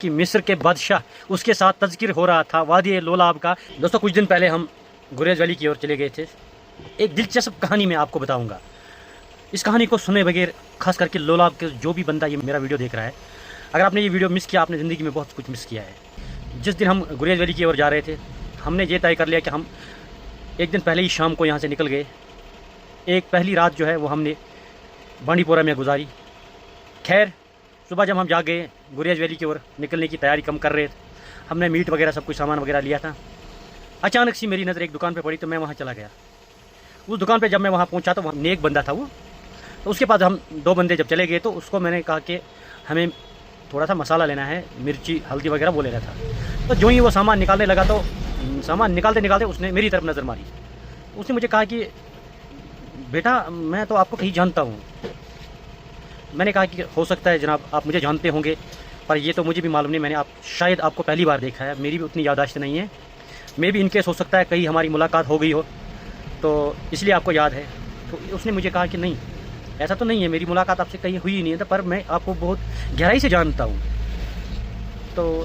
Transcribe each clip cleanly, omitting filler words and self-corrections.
کہ مصر کے بادشاہ اس کے ساتھ تذکر ہو رہا تھا وادی لولاب کا۔ دوستو کچھ دن پہلے ہم گریز ویلی کی اور چلے گئے تھے۔ ایک دلچسپ کہانی میں آپ کو بتاؤں گا، اس کہانی کو سنے بغیر خاص کر کے لولاب کے جو بھی بندہ یہ میرا ویڈیو دیکھ رہا ہے، اگر آپ نے یہ ویڈیو مس کیا، آپ نے زندگی میں بہت کچھ مس کیا ہے۔ جس دن ہم گریز ویلی کی اور جا رہے تھے، ہم نے یہ طے کر لیا کہ ہم ایک دن پہلے ہی شام کو یہاں سے نکل گئے۔ ایک پہلی رات جو ہے وہ ہم نے بانڈی پورہ میں گزاری۔ خیر صبح جب ہم جا گئے گریز ویلی کی اور نکلنے کی تیاری کم کر رہے تھے، ہم نے میٹ وغیرہ سب کچھ سامان وغیرہ لیا تھا۔ اچانک سی میری نظر ایک دکان پہ پڑی تو میں وہاں چلا گیا۔ اس دکان پہ جب میں وہاں پہنچا تو وہاں نیک بندہ تھا وہ، تو اس کے پاس ہم دو بندے جب چلے گئے تو اس کو میں نے کہا کہ ہمیں تھوڑا سا مسالہ لینا ہے، مرچی ہلدی وغیرہ وہ لینا تھا۔ تو جو ہی وہ سامان نکالنے لگا تو سامان نکالتے نکالتے اس نے میری طرف نظر ماری۔ اس نے مجھے کہا کہ بیٹا میں تو آپ کو کہیں جانتا ہوں۔ میں نے کہا کہ ہو سکتا ہے جناب آپ مجھے جانتے ہوں گے، پر یہ تو مجھے بھی معلوم نہیں، میں نے شاید آپ کو پہلی بار دیکھا ہے، میری بھی اتنی یادداشت نہیں ہے، میں بھی ان کیس ہو سکتا ہے کہیں ہماری ملاقات ہو گئی ہو تو اس لیے آپ کو یاد ہے۔ تو اس نے مجھے کہا کہ نہیں ایسا تو نہیں ہے، میری ملاقات آپ سے کہیں ہوئی ہی نہیں ہے، پر میں آپ کو بہت گہرائی سے جانتا ہوں۔ تو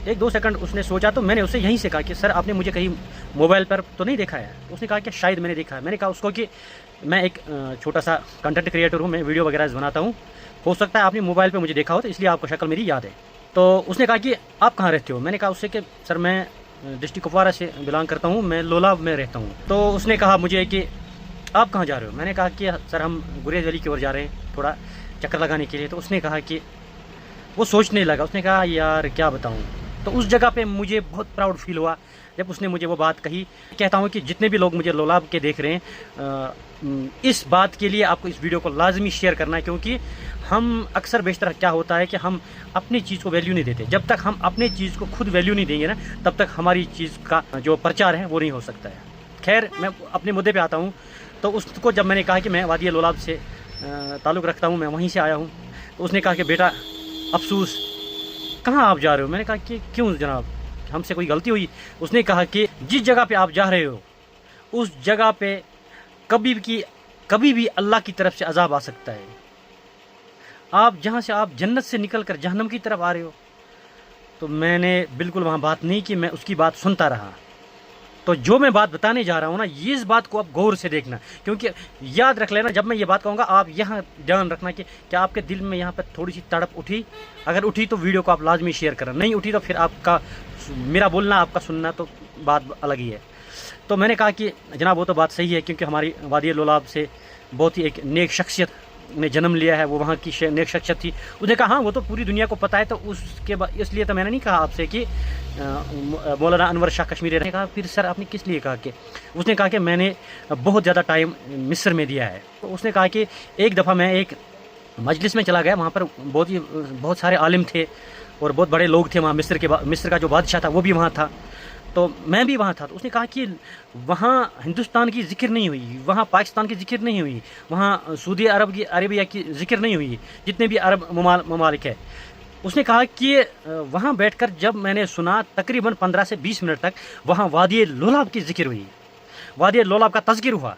ایک دو سیکنڈ اس نے سوچا تو میں نے اسے یہیں سے کہا کہ سر آپ نے مجھے کہیں موبائل پر تو نہیں دیکھا ہے؟ اس نے کہا کہ شاید میں نے دیکھا ہے۔ میں نے کہا اس کو کہ میں ایک چھوٹا سا کنٹینٹ کریٹر ہوں، میں ویڈیو وغیرہ بناتا ہوں، ہو سکتا ہے آپ نے موبائل پہ مجھے دیکھا ہو تو اس لیے آپ کو شکل میری یاد ہے۔ تو اس نے کہا کہ آپ کہاں رہتے ہو؟ میں نے کہا اس سے کہ سر میں ڈسٹرکٹ کپوارہ سے بلانگ کرتا ہوں، میں لولاب میں رہتا ہوں۔ تو اس نے کہا مجھے کہ آپ کہاں جا رہے ہو؟ میں نے کہا کہ سر ہم گریز ویلی کی اور جا رہے ہیں تھوڑا چکر لگانے کے لیے۔ تو اس نے کہا کہ وہ سوچنے لگا، اس نے کہا یار کیا بتاؤں۔ تو اس جگہ پہ مجھے بہت پراؤڈ فیل ہوا جب اس نے مجھے وہ بات کہی۔ کہتا ہوں کہ جتنے بھی لوگ مجھے لولاب کے دیکھ رہے ہیں، اس بات کے لیے آپ کو اس ویڈیو کو لازمی شیئر کرنا ہے، کیونکہ ہم اکثر بیشتر کیا ہوتا ہے کہ ہم اپنی چیز کو ویلیو نہیں دیتے۔ جب تک ہم اپنی چیز کو خود ویلیو نہیں دیں گے نا، تب تک ہماری چیز کا جو پرچار ہے وہ نہیں ہو سکتا ہے۔ خیر میں اپنے مدعے پہ آتا ہوں۔ تو اس کو جب میں نے کہا کہ میں وادی لولاب سے تعلق رکھتا ہوں، میں وہیں سے آیا ہوں، تو اس نے کہا کہ بیٹا افسوس کہاں آپ جا رہے ہو؟ میں نے کہا کہ کیوں جناب ہم سے کوئی غلطی ہوئی؟ اس نے کہا کہ جس جگہ پہ آپ جا رہے ہو اس جگہ پہ کبھی بھی اللہ کی طرف سے عذاب آ سکتا ہے۔ آپ جہاں سے آپ جنت سے نکل کر جہنم کی طرف آ رہے ہو۔ تو میں نے بالکل وہاں بات نہیں کی، میں اس کی بات سنتا رہا۔ تو جو میں بات بتانے جا رہا ہوں نا، یہ اس بات کو آپ غور سے دیکھنا، کیونکہ یاد رکھ لینا جب میں یہ بات کہوں گا آپ یہاں دھیان رکھنا کہ کیا آپ کے دل میں یہاں پہ تھوڑی سی تڑپ اٹھی؟ اگر اٹھی تو ویڈیو کو آپ لازمی شیئر کرنا، نہیں اٹھی تو پھر آپ کا میرا بولنا آپ کا سننا تو بات الگ ہی ہے۔ تو میں نے کہا کہ جناب وہ تو بات صحیح ہے، کیونکہ ہماری وادی لولاب سے بہت ہی ایک نیک شخصیت نے جنم لیا ہے، وہ وہاں کی نیک شخصیت تھی۔ اس نے کہا ہاں وہ تو پوری دنیا کو پتہ ہے، تو اس لیے تو میں نے نہیں کہا آپ سے کہ مولانا انور شاہ کشمیری نے کہا پھر سر آپ نے کس لیے کہا؟ کہ اس نے کہا کہ میں نے بہت زیادہ ٹائم مصر میں دیا ہے۔ تو اس نے کہا کہ ایک دفعہ میں ایک مجلس میں چلا گیا، وہاں پر بہت سارے عالم تھے اور بہت بڑے لوگ تھے وہاں، مصر کا جو بادشاہ تھا وہ بھی وہاں تھا، تو میں بھی وہاں تھا۔ تو اس نے کہا کہ وہاں ہندوستان کی ذکر نہیں ہوئی، وہاں پاکستان کی ذکر نہیں ہوئی، وہاں سعودی عربیہ کی ذکر نہیں ہوئی، جتنے بھی عرب ممالک ہے۔ اس نے کہا کہ وہاں بیٹھ کر جب میں نے سنا تقریباً 15 سے 20 منٹ تک وہاں وادی لولاب کی ذکر ہوئی، وادی لولاب کا تذکر ہوا،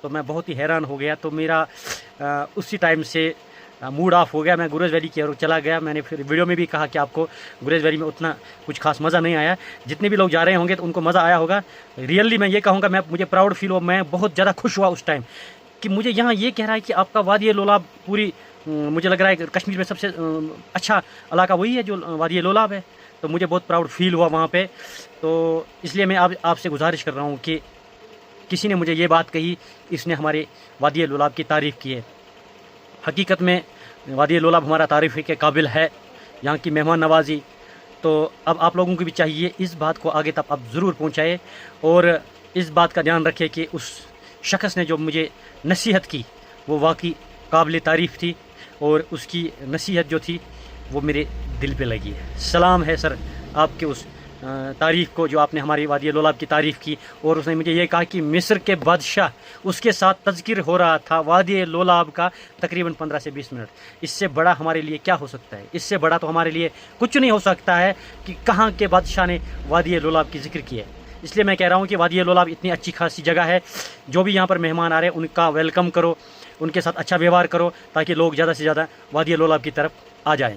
تو میں بہت ہی حیران ہو گیا۔ تو میرا اسی ٹائم سے موڈ آف ہو گیا، میں گریز ویلی کی اور چلا گیا۔ میں نے پھر ویڈیو میں بھی کہا کہ آپ کو گریز ویلی میں اتنا کچھ خاص مزہ نہیں آیا، جتنے بھی لوگ جا رہے ہوں گے تو ان کو مزہ آیا ہوگا۔ ریئلی میں یہ کہوں گا، مجھے پراؤڈ فیل ہوا، میں بہت زیادہ خوش ہوا اس ٹائم کہ مجھے یہاں یہ کہہ رہا ہے کہ آپ کا وادی لولاب پوری مجھے لگ رہا ہے کہ کشمیر میں سب سے اچھا علاقہ وہی ہے جو وادی لولاب ہے۔ تو مجھے بہت پراؤڈ فیل ہوا وہاں پہ۔ تو اس لیے میں آپ سے گزارش کر رہا ہوں کہ کسی نے مجھے یہ بات کہی، اس نے ہمارے وادی لولاب کی تعریف کی ہے۔ حقیقت میں وادی لولاب ہمارا تعریف کے قابل ہے، یہاں کی مہمان نوازی۔ تو اب آپ لوگوں کو بھی چاہیے اس بات کو آگے تک آپ ضرور پہنچائے، اور اس بات کا دھیان رکھے کہ اس شخص نے جو مجھے نصیحت کی وہ واقعی قابل تعریف تھی، اور اس کی نصیحت جو تھی وہ میرے دل پہ لگی ہے۔ سلام ہے سر آپ کے اس تعریف کو جو آپ نے ہماری وادی لولاب کی تعریف کی، اور اس نے مجھے یہ کہا کہ مصر کے بادشاہ اس کے ساتھ تذکر ہو رہا تھا وادی لولاب کا تقریباً 15 سے 20 منٹ۔ اس سے بڑا ہمارے لیے کیا ہو سکتا ہے؟ اس سے بڑا تو ہمارے لیے کچھ نہیں ہو سکتا ہے کہ کہاں کے بادشاہ نے وادی لولاب کی ذکر کی ہے۔ اس لیے میں کہہ رہا ہوں کہ وادی لولاب اتنی اچھی خاصی جگہ ہے، جو بھی یہاں پر مہمان آ رہے ہیں ان کا ویلکم کرو، ان کے ساتھ اچھا ویوہار کرو، تاکہ لوگ زیادہ سے زیادہ وادی لولاب کی طرف آ جائیں۔